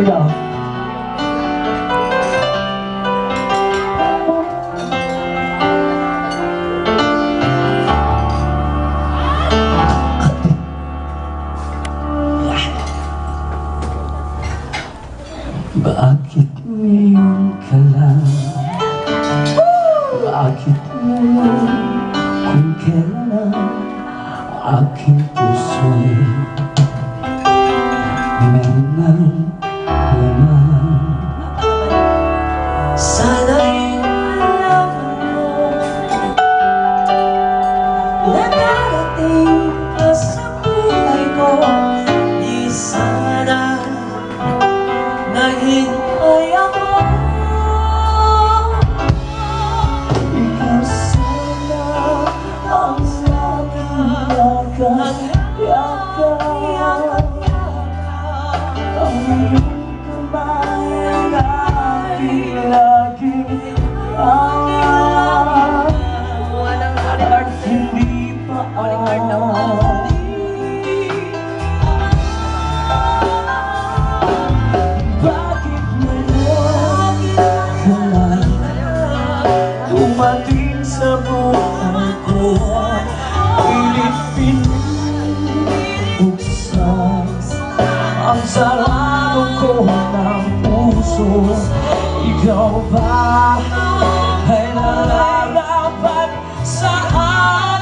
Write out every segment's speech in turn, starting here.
go. Bakit ngayon ka lang? Bakit ngayon kung kailan aking puso'y meron ng laman? Sana'y alam mo na darating ka sa buhay ko. Di sana naghintay ako. Ikaw sana ang yakap-yakap, ang iyong kamay ang aking laging at hindi pa bakit ngayon ka lang dumating sa buhay ko? Pilit pinubuksan ang sarado ko ng puso. Ikaw ba ay nararapat sa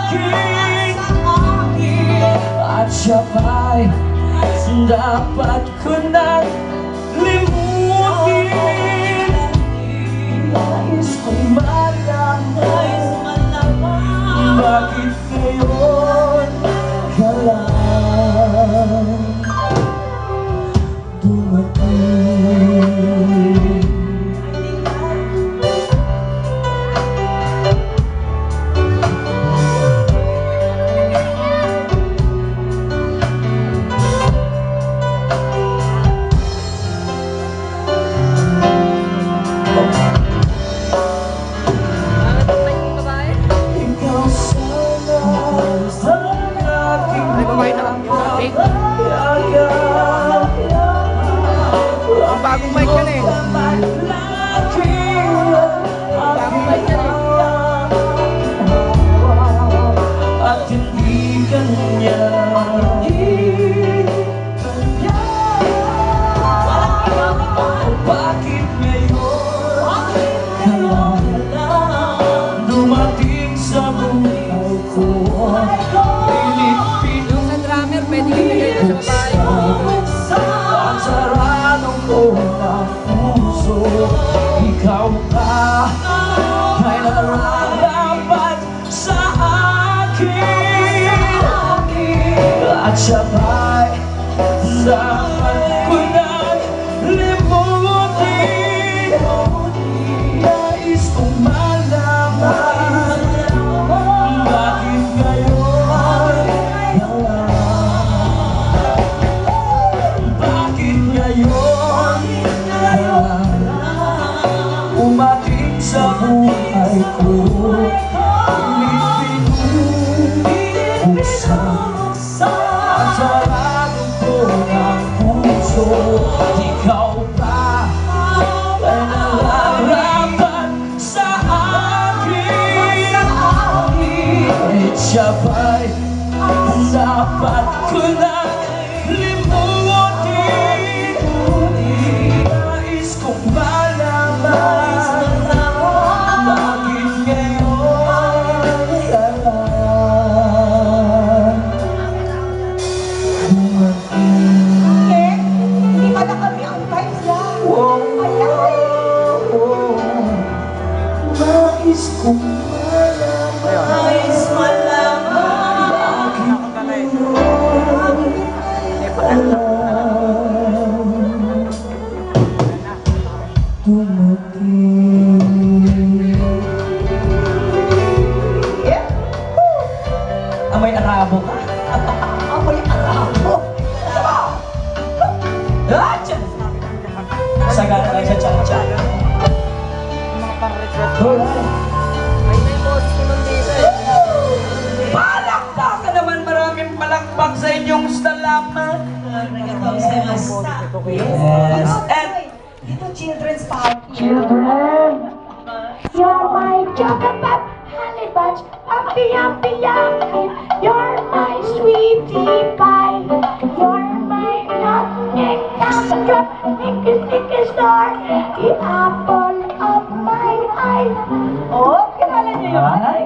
akin? At siya ba'y dapat ko nang limutin? Nais kong malaman bakit ngayon ka lang dumating. Bagong mic yan eh. Bagong mic yan eh. At hindi kanya bakit ngayon ka lang dumating sa buhay ko? Yung sa drummer, pwede ka nilagay na sa babae. Ang saradong ko ng puso. Ikaw ba ay nararapat sa akin? At siya ba'y dapat ko nang limutin? Nais kong malaman bakit ngayon umating sa buhay ko? Pilit pinubuksan ang sarado ko ng puso. Ikaw ba ay nararapat sa akin? At siya ba'y dapat ko nang limutin? Nais kong malaman bakit ngayon ka lang dumating. Hindi ba na kami ang vibes lang? Nais kong malaman Nais malaman bakit ngayon ka lang dumating. Amoy arabo ka? Amoy arabo. Sagana lang sa chan-chan. Mga pang-request. Alright. May boss ko ng dito eh. Palakpakan naman, maraming palakpak sa inyong salamat. Yes. Sparky. Children, you're my chocolate honey bunch, yumpy, yumpy, yumpy. You're my sweetie pie. You're my nutmeg, gumdrop, sticky, sticky star. The apple of my eye. Oh, kilala niyo yun? Ay,